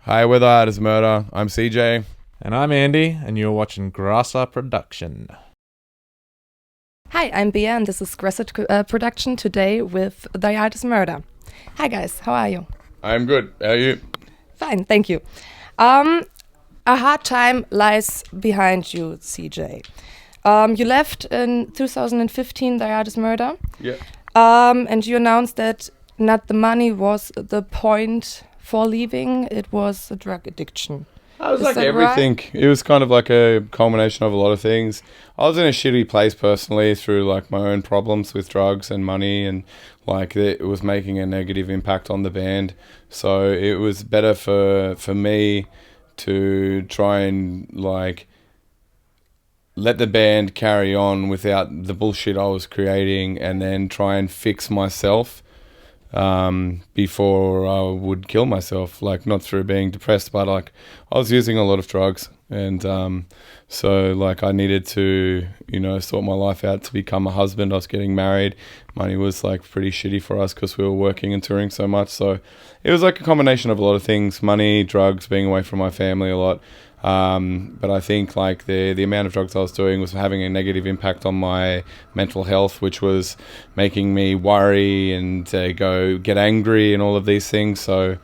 Hi, we're the Art is Murder. I'm CJ. And I'm Andy, and you're watching Grasser Production. Hi, I'm Bea, and this is Grasser Production today with The Art is Murder. Hi guys, how are you? I'm good. How are you? Fine, thank you. A hard time lies behind you, CJ. You left in 2015 The Art is Murder. Yeah. And you announced that not the money was the point for leaving, it was a drug addiction. I was Is like that everything. right? It was kind of like a culmination of a lot of things. I was in a shitty place personally through like my own problems with drugs and money, and like it was making a negative impact on the band. So it was better for me to try and like let the band carry on without the bullshit I was creating, and then try and fix myself before I would kill myself, like not through being depressed, but like I was using a lot of drugs, and so like I needed to, sort my life out to become a husband. I was getting married. Money was like pretty shitty for us because we were working and touring so much. So it was like a combination of a lot of things: money, drugs, being away from my family a lot. But I think like the amount of drugs I was doing was having a negative impact on my mental health, which was making me worry and go get angry and all of these things. So,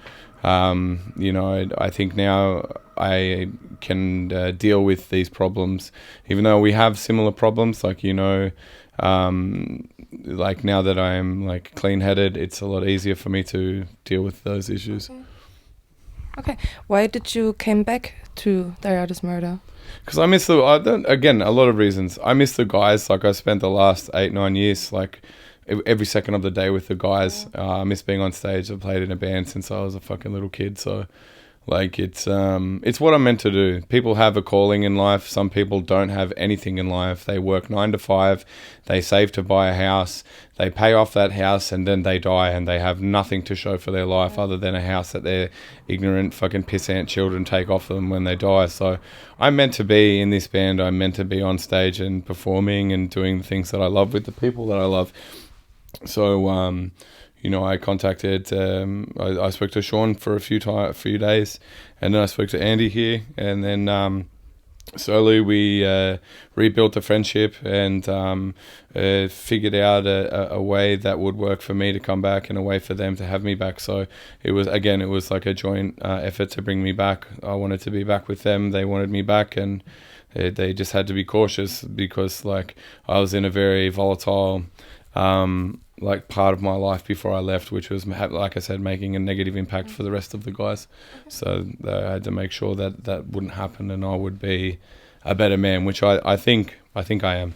I think now I can deal with these problems, even though we have similar problems. Like, like now that I'm like clean-headed, it's a lot easier for me to deal with those issues. Okay, why did you came back to The Art is Murder? Because I miss again, a lot of reasons. I miss the guys. Like I spent the last 8-9 years, like every second of the day with the guys. I miss being on stage. I've played in a band since I was a fucking little kid. So like it's what I'm meant to do. People have a calling in life. Some people don't have anything in life. They work 9 to 5. They save to buy a house. They pay off that house, and then they die, and they have nothing to show for their life other than a house that their ignorant fucking pissant children take off them when they die. So I'm meant to be in this band. I'm meant to be on stage and performing and doing the things that I love with the people that I love. So I contacted, I spoke to Sean for a few days, and then I spoke to Andy here, and then slowly we rebuilt the friendship and figured out a way that would work for me to come back and a way for them to have me back. So it was like a joint effort to bring me back. I wanted to be back with them. They wanted me back, and they just had to be cautious because like I was in a very volatile like part of my life before I left, which was, like I said, making a negative impact for the rest of the guys. So I had to make sure that wouldn't happen, and I would be a better man, which I think I am.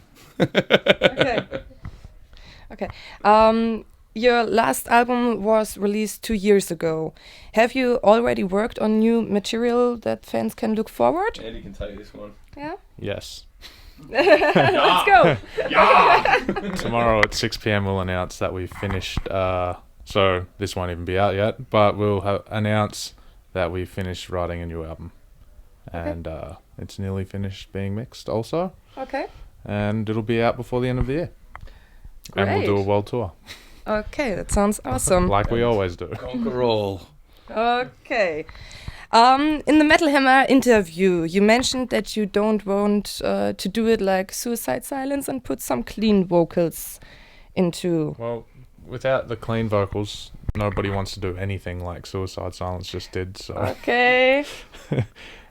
Okay. Your last album was released 2 years ago. Have you already worked on new material that fans can look forward? Andy can take this one. Yeah. Yes. Let's go. Tomorrow at 6 p.m. we'll announce that we've finished, so this won't even be out yet, but we'll announce that we've finished writing a new album. Okay. And it's nearly finished being mixed also. Okay. And it'll be out before the end of the year. Great. And we'll do a world tour. Okay, that sounds awesome. Like we always do. Conquer all. Okay. In the Metal Hammer interview, you mentioned that you don't want to do it like Suicide Silence and put some clean vocals into. Well, without the clean vocals, nobody wants to do anything like Suicide Silence just did. So Okay.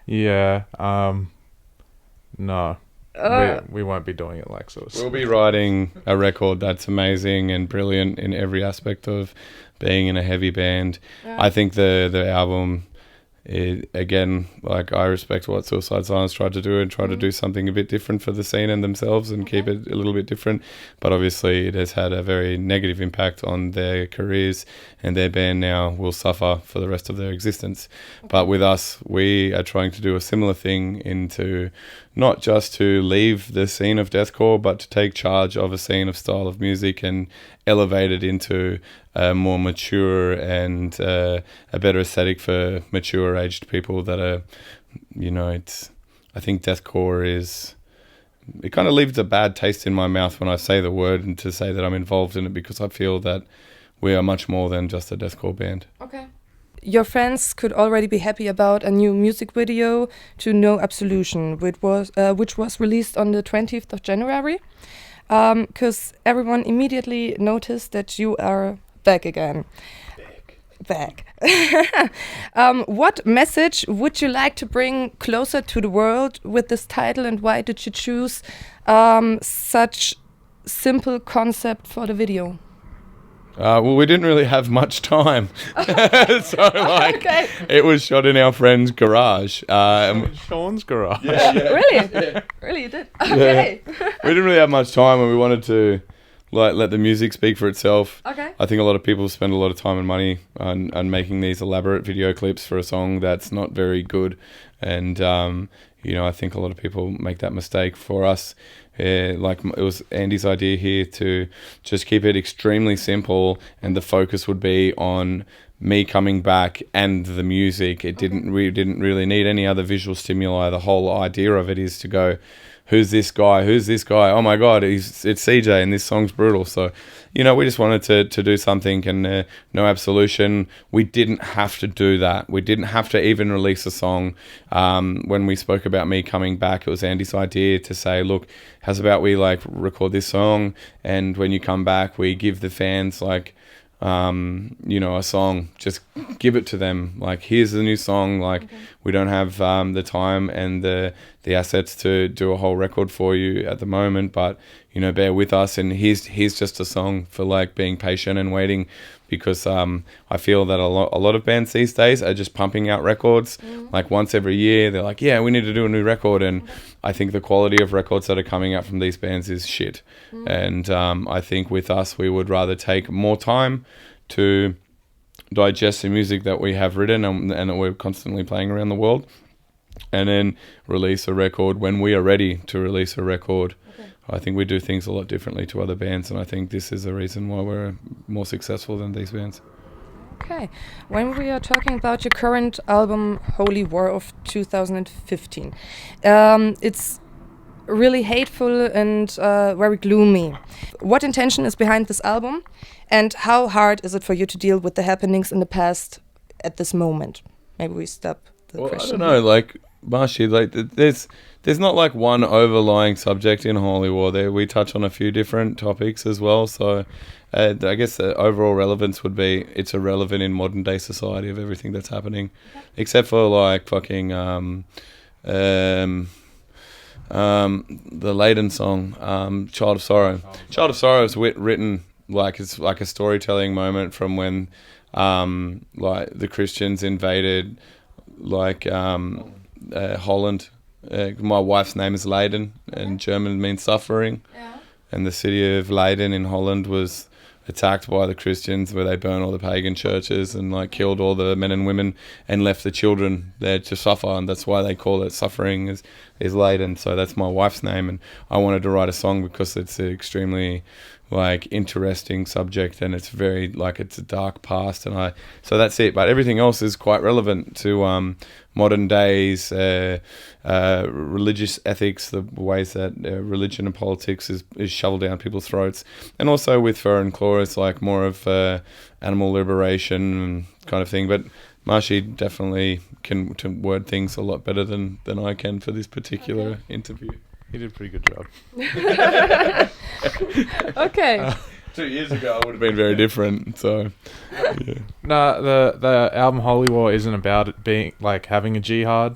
yeah, no, we won't be doing it like Suicide. We'll be writing a record that's amazing and brilliant in every aspect of being in a heavy band. Yeah. I think the album, again, like I respect what Suicide Silence tried to do and tried to do something a bit different for the scene and themselves and keep it a little bit different. But obviously it has had a very negative impact on their careers, and their band now will suffer for the rest of their existence. But with us, we are trying to do a similar thing into not just to leave the scene of deathcore, but to take charge of a scene of style of music and elevate it into a more mature and a better aesthetic for mature aged people that are, I think deathcore is, it kind of leaves a bad taste in my mouth when I say the word and to say that I'm involved in it, because I feel that we are much more than just a deathcore band. Okay. your friends could already be happy about a new music video to No Absolution, which was released on the 20th of January, because everyone immediately noticed that you are back again. Back. What message would you like to bring closer to the world with this title, and why did you choose such simple concept for the video? Well, we didn't really have much time, so like it was shot in our friend's garage. Sean's garage. Really? Really, you did? Okay. We didn't really have much time, and we wanted to like let the music speak for itself. Okay. I think a lot of people spend a lot of time and money on making these elaborate video clips for a song that's not very good, and I think a lot of people make that mistake. For us, like it was Andy's idea here to just keep it extremely simple, and the focus would be on me coming back and the music. We didn't really need any other visual stimuli. The whole idea of it is to go, who's this guy? Who's this guy? Oh my God, it's CJ, and this song's brutal. So, we just wanted to do something, and No Absolution, we didn't have to do that. We didn't have to even release a song. When we spoke about me coming back, it was Andy's idea to say, look, how's about we like record this song, and when you come back, we give the fans like, a song, just give it to them. Like, here's the new song. Like, we don't have the time and the assets to do a whole record for you at the moment, but bear with us, and here's just a song for like being patient and waiting, because I feel that a lot of bands these days are just pumping out records like once every year. They're like, yeah, we need to do a new record, and I think the quality of records that are coming out from these bands is shit. And I think with us, we would rather take more time to digest the music that we have written and that we're constantly playing around the world, and then release a record when we are ready to release a record. I think we do things a lot differently to other bands, and I think this is the reason why we're more successful than these bands. Okay. When we are talking about your current album, Holy War of 2015, it's really hateful and very gloomy. What intention is behind this album, and how hard is it for you to deal with the happenings in the past at this moment? Maybe we stop the question. I don't know, like, Marshy, like, there's not like one overlying subject in Holy War. There we touch on a few different topics as well, so I guess the overall relevance would be it's irrelevant in modern day society of everything that's happening, except for like fucking the Leyden song, Child of Sorrow. Child of Sorrow is written like it's like a storytelling moment from when like the Christians invaded like Holland. My wife's name is Leyden, and German means suffering. And the city of Leyden in Holland was attacked by the Christians, where they burned all the pagan churches and like killed all the men and women and left the children there to suffer, and that's why they call it Suffering is Leyden. So that's my wife's name, and I wanted to write a song because it's an extremely like interesting subject, and it's very like it's a dark past, and so that's it. But everything else is quite relevant to modern days, religious ethics, the ways that religion and politics is shoveled down people's throats, and also with Fur and Claw, it's like more of animal liberation kind of thing. But Marshy definitely can word things a lot better than I can for this particular interview. He did a pretty good job. Okay. 2 years ago, I would have been very different. So, yeah. No, the album Holy War isn't about it being like having a jihad,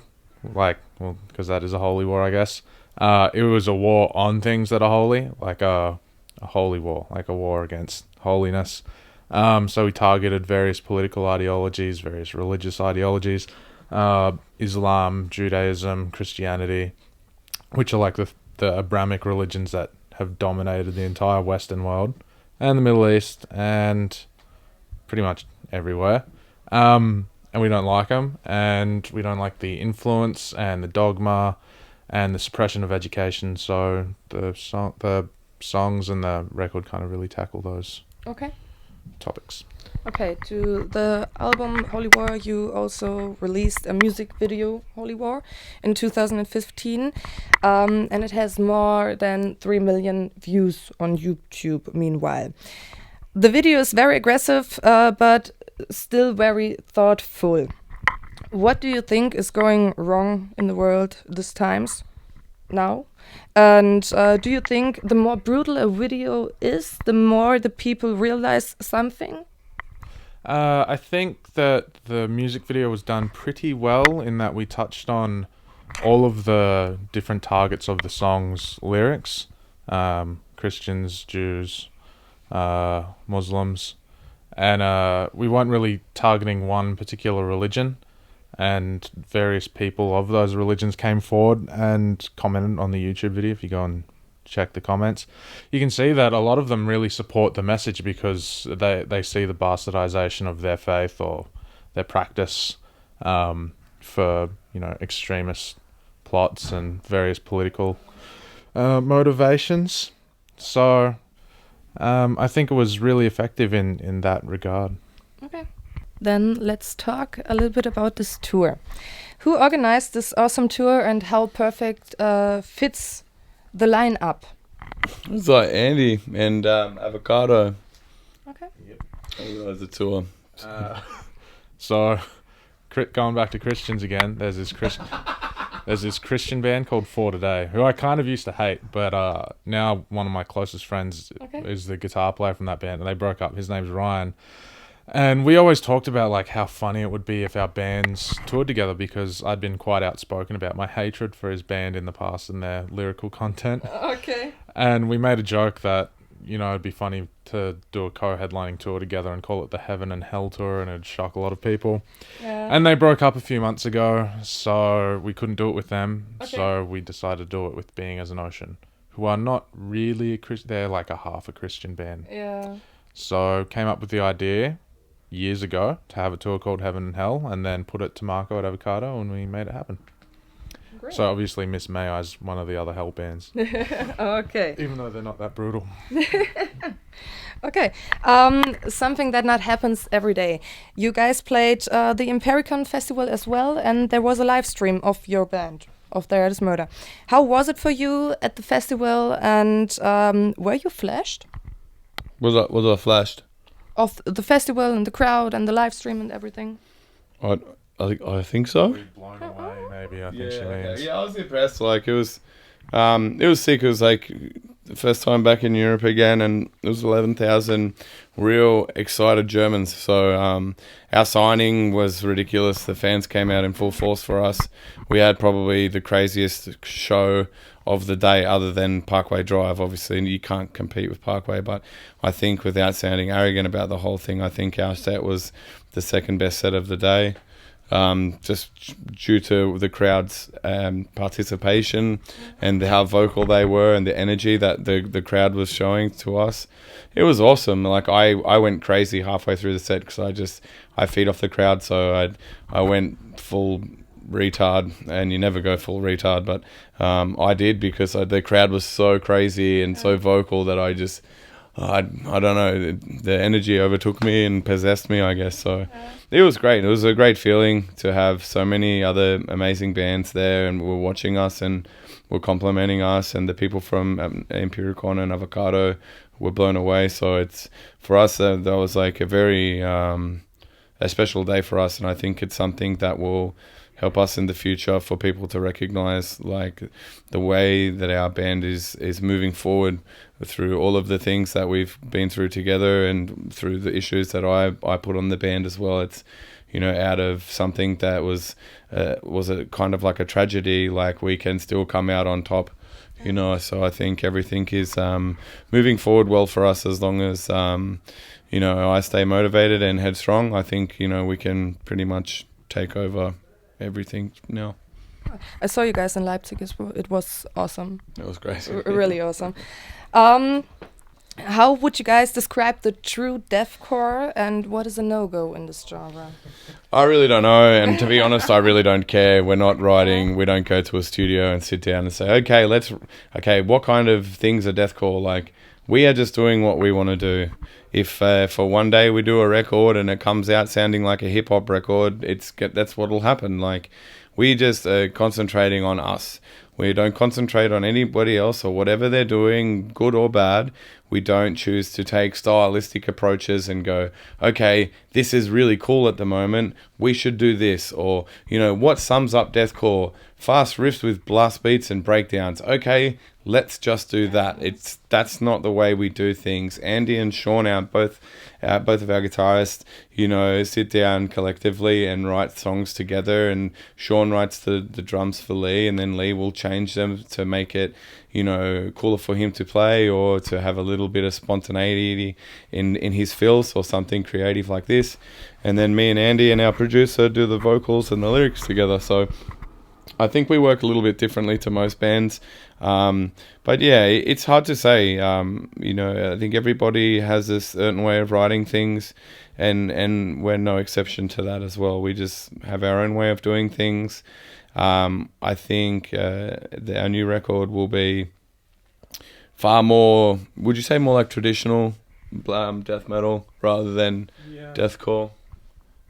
like, well, because that is a holy war, I guess. It was a war on things that are holy, like a holy war, like a war against holiness. So we targeted various political ideologies, various religious ideologies, Islam, Judaism, Christianity, which are like the Abrahamic religions that have dominated the entire Western world and the Middle East and pretty much everywhere. And we don't like them, and we don't like the influence and the dogma and the suppression of education. So the songs and the record kind of really tackle those topics. Okay, to the album Holy War, you also released a music video, Holy War, in 2015, and it has more than 3 million views on YouTube meanwhile. The video is very aggressive, but still very thoughtful. What do you think is going wrong in the world these times now? And do you think the more brutal a video is, the more the people realize something? I think that the music video was done pretty well in that we touched on all of the different targets of the song's lyrics. Christians, Jews, Muslims. And we weren't really targeting one particular religion. And various people of those religions came forward and commented on the YouTube video. If you go and check the comments, you can see that a lot of them really support the message because they see the bastardization of their faith or their practice for, you know, extremist plots and various political motivations. So I think it was really effective in that regard. Okay. Then let's talk a little bit about this tour. Who organized this awesome tour and how perfect fits the lineup? It's like Andy and Avocado. Okay. Organized the tour. So, going back to Christians again, there's this Christian band called For Today, who I kind of used to hate, but now one of my closest friends is the guitar player from that band, and they broke up. His name's Ryan. And we always talked about like how funny it would be if our bands toured together because I'd been quite outspoken about my hatred for his band in the past and their lyrical content. Okay. And we made a joke that, you know, it'd be funny to do a co-headlining tour together and call it the Heaven and Hell Tour, and it'd shock a lot of people. Yeah. And they broke up a few months ago, so we couldn't do it with them. Okay. So we decided to do it with Being as an Ocean, who are not really a Christian. They're like a half a Christian band. Yeah. So came up with the idea years ago to have a tour called Heaven and Hell, and then put it to Marco at Avocado, and we made it happen. Great. So obviously Miss May I's one of the other Hell bands, Okay. even though they're not that brutal. Okay. Something that not happens every day. You guys played the Impericon Festival as well, and there was a live stream of your band, of There Is Murder. How was it for you at the festival, and were you flashed? Was I flashed? Of the festival and the crowd and the live stream and everything? I think so. Blown away, maybe. I think she means. Yeah, I was impressed. Like it was sick. It was like the first time back in Europe again, and it was 11,000 real excited Germans. So our signing was ridiculous. The fans came out in full force for us. We had probably the craziest show of the day, other than Parkway Drive. Obviously, you can't compete with Parkway, but I think without sounding arrogant about the whole thing, I think our set was the second best set of the day. Just due to the crowd's participation and how vocal they were and the energy that the crowd was showing to us. It was awesome. Like I went crazy halfway through the set because I feed off the crowd, so I went full retard, and you never go full retard, but I did because the crowd was so crazy and so vocal that I don't know, the energy overtook me and possessed me, I guess. So it was great. It was a great feeling to have so many other amazing bands there and were watching us and were complimenting us, and the people from Empiricon and Avocado were blown away. So it's for us that was like a very a special day for us, and I think it's something that will help us in the future for people to recognize like the way that our band is moving forward through all of the things that we've been through together and through the issues that I put on the band as well. It's, you know, out of something that was a kind of like a tragedy, like we can still come out on top, you know. So I think everything is moving forward well for us as long as you know, I stay motivated and headstrong. I think, you know, we can pretty much take over everything now. I saw you guys in Leipzig as well. It was awesome. It was great. Really awesome. How would you guys describe the true deathcore, and what is a no-go in this genre? I really don't know, and to be honest, I really don't care. We're not writing. We don't go to a studio and sit down and say, okay, what kind of things are deathcore? Like, we are just doing what we want to do. If for one day we do a record and it comes out sounding like a hip hop record, that's what'll happen. Like, We just are concentrating on us. We don't concentrate on anybody else or whatever they're doing, good or bad. We don't choose to take stylistic approaches and go, okay, this is really cool at the moment, we should do this. Or, you know, what sums up deathcore? Fast riffs with blast beats and breakdowns. Okay, let's just do that. That's not the way we do things. Andy and Sean, both of our guitarists, you know, sit down collectively and write songs together, and Sean writes the drums for Lee, and then Lee will change them to make it, you know, cooler for him to play, or to have a little bit of spontaneity in his fills, or something creative like this. And then me and Andy and our producer do the vocals and the lyrics together. So I think we work a little bit differently to most bands. But yeah, it's hard to say. You know, I think everybody has a certain way of writing things, and we're no exception to that as well. We just have our own way of doing things. I think our new record will be far more, would you say more like traditional death metal rather than deathcore?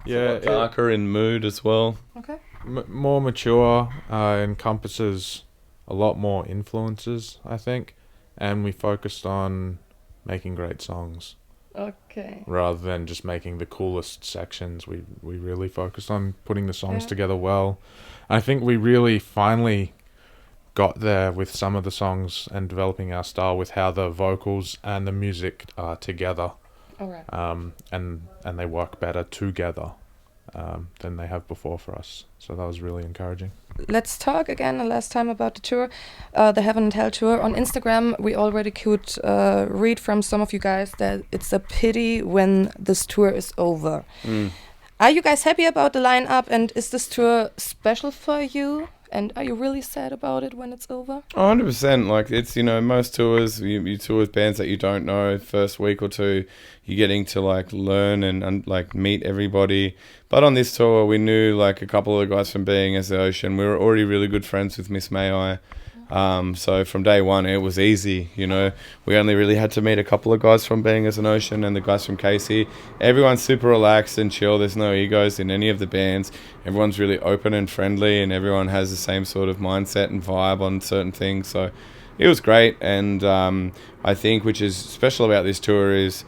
Yeah, darker in mood as well. Okay. More mature, encompasses a lot more influences, I think, and we focused on making great songs. Okay. Rather than just making the coolest sections, we really focused on putting the songs together well. I think we really finally got there with some of the songs and developing our style with how the vocals and the music are together. All right. And they work better together than they have before for us. So that was really encouraging. Let's talk again the last time about the tour, the Heaven and Hell tour. On Instagram, we already could read from some of you guys that it's a pity when this tour is over. Are you guys happy about the lineup, and is this tour special for you? And are you really sad about it when it's over? 100%. Like, it's, you know, most tours, you tour with bands that you don't know. First week or two, you're getting to, like, learn and like, meet everybody. But on this tour, we knew, like, a couple of the guys from Being as the Ocean. We were already really good friends with Miss May I. So from day one, it was easy, you know. We only really had to meet a couple of guys from Being as an Ocean and the guys from Casey. Everyone's super relaxed and chill. There's no egos in any of the bands. Everyone's really open and friendly, and everyone has the same sort of mindset and vibe on certain things. So it was great. And I think which is special about this tour is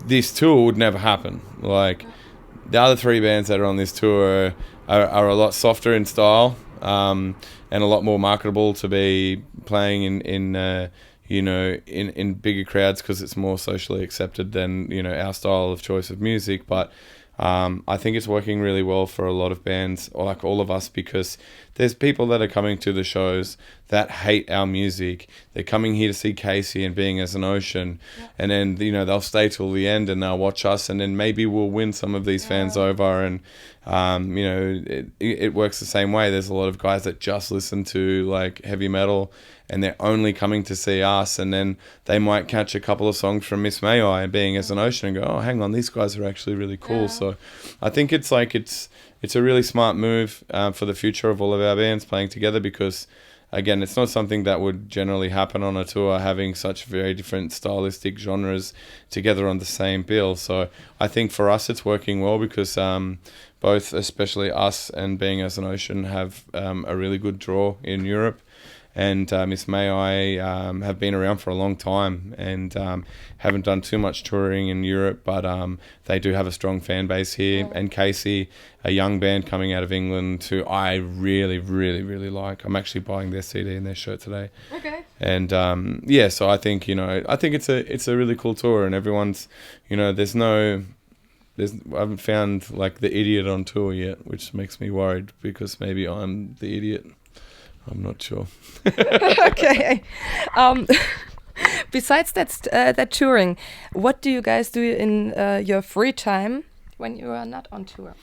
this tour would never happen. Like, the other three bands that are on this tour are a lot softer in style. And a lot more marketable to be playing in you know, in bigger crowds, because it's more socially accepted than, you know, our style of choice of music. But I think it's working really well for a lot of bands, or like all of us, because there's people that are coming to the shows that hate our music. They're coming here to see Casey and Being as an Ocean, and then, you know, they'll stay till the end and they'll watch us, and then maybe we'll win some of these fans over. And you know, it works the same way. There's a lot of guys that just listen to like heavy metal, and they're only coming to see us, and then they might catch a couple of songs from Miss May I and Being as an Ocean and go, oh, hang on, these guys are actually really cool. So I think it's like it's a really smart move for the future of all of our bands playing together, because again, it's not something that would generally happen on a tour, having such very different stylistic genres together on the same bill. So I think for us it's working well, because both, especially us and Being as an Ocean, have a really good draw in Europe. And Miss May I have been around for a long time and haven't done too much touring in Europe, but they do have a strong fan base here. And Casey, a young band coming out of England, who I really, really, really like. I'm actually buying their CD and their shirt today. Okay. And yeah, so I think, you know, I think it's a really cool tour, and everyone's, you know, I haven't found like the idiot on tour yet, which makes me worried, because maybe I'm the idiot. I'm not sure. Okay. Besides that touring, what do you guys do in your free time when you are not on tour?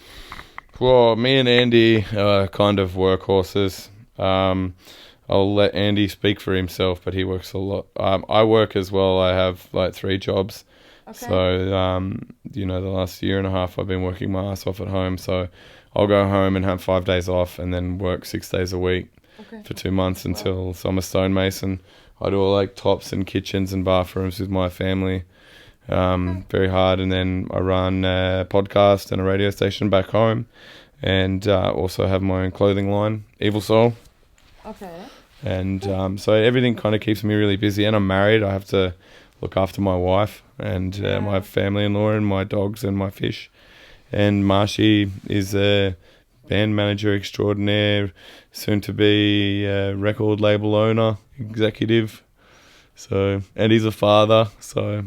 Well, me and Andy are kind of workhorses. I'll let Andy speak for himself, but he works a lot. I work as well. I have like 3 jobs. Okay. So, you know, the last year and a half I've been working my ass off at home. So I'll go home and have 5 days off, and then work 6 days a week. Okay. For 2 months until I'm a stonemason. I do all like tops and kitchens and bathrooms with my family, very hard. And then I run a podcast and a radio station back home, and also have my own clothing line, Evil Soul. Okay. And so everything kind of keeps me really busy. And I'm married. I have to look after my wife and my family-in-law and my dogs and my fish. And Marshy is a band manager extraordinaire, soon to be record label owner, executive. So, and he's a father. So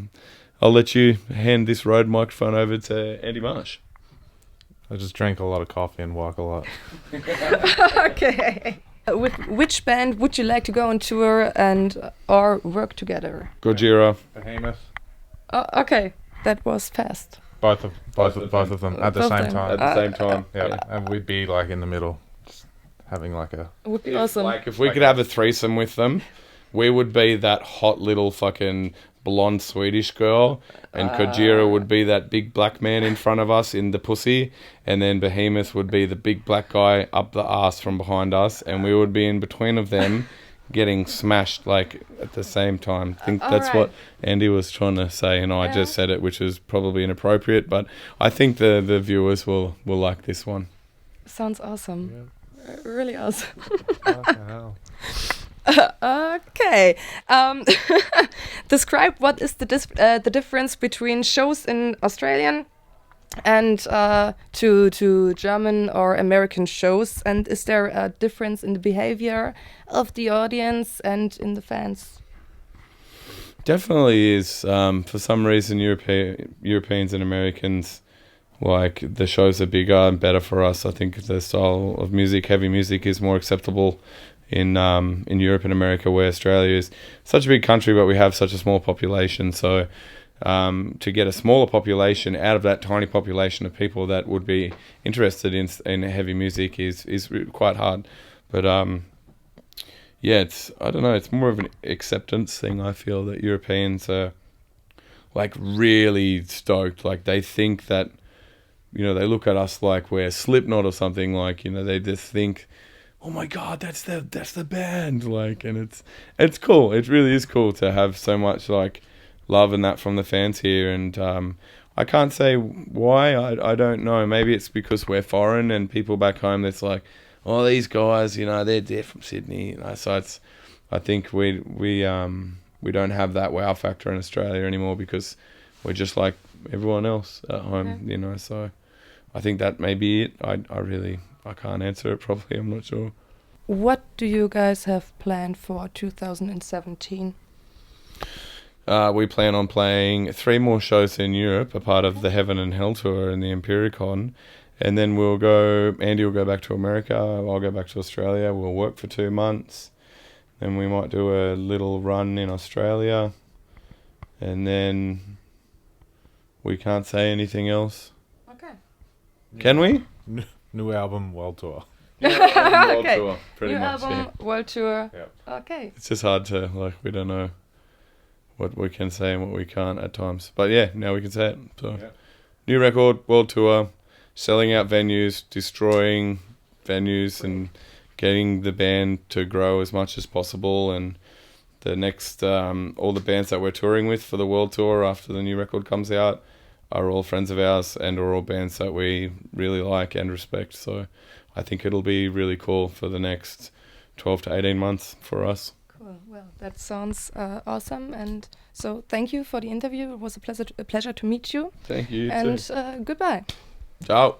I'll let you hand this Rode microphone over to Andy Marsh. I just drink a lot of coffee and walk a lot. Okay. With which band would you like to go on tour and or work together? Gojira. Behemoth. Oh, okay, that was fast. Both of them at the Both same them. time. At the same time. Yeah, and we'd be like in the middle, just having like a. It would be awesome. Like if we could have a threesome with them, we would be that hot little fucking blonde Swedish girl, and Kojira would be that big black man in front of us in the pussy, and then Behemoth would be the big black guy up the arse from behind us, and we would be in between of them, getting smashed like at the same time. I think that's what Andy was trying to say, and I just said it, which is probably inappropriate, but I think the viewers will like this one. Sounds awesome. Yeah. Really awesome. Okay. Describe what is the difference between shows in Australian and to German or American shows, and is there a difference in the behavior of the audience and in the fans? Definitely is. For some reason, Europeans and Americans, like, the shows are bigger and better for us. I think the style of music, heavy music, is more acceptable in Europe and America, where Australia is such a big country, but we have such a small population. So to get a smaller population out of that tiny population of people that would be interested in heavy music is quite hard. But yeah, I don't know, it's more of an acceptance thing. I feel that Europeans are like really stoked. Like, they think that, you know, they look at us like we're Slipknot or something. Like, you know, they just think, oh my God, that's the band. Like, and it's cool. It really is cool to have so much like love and that from the fans here. And I can't say why. I don't know. Maybe it's because we're foreign and people back home that's like, oh, these guys, you know, they're from Sydney. You know, so I think we don't have that wow factor in Australia anymore, because we're just like everyone else at home. You know, so I think that may be it. I can't answer it properly. I'm not sure. What do you guys have planned for 2017? We plan on playing 3 more shows in Europe, a part of the Heaven and Hell tour and the Empiricon. And then Andy will go back to America, I'll go back to Australia, we'll work for 2 months. Then we might do a little run in Australia. And then we can't say anything else. Okay. Can we? New album, world tour. World Okay. tour, pretty New much, album, world tour. Yep. Okay. It's just hard to, like, we don't know what we can say and what we can't at times. But yeah, now we can say it. So, New record, world tour, selling out venues, destroying venues, and getting the band to grow as much as possible. And the next, all the bands that we're touring with for the world tour after the new record comes out are all friends of ours and are all bands that we really like and respect. So I think it'll be really cool for the next 12 to 18 months for us. Cool. Well, that sounds awesome. And so thank you for the interview. It was a pleasure to meet you. Thank you. And too. goodbye. Ciao.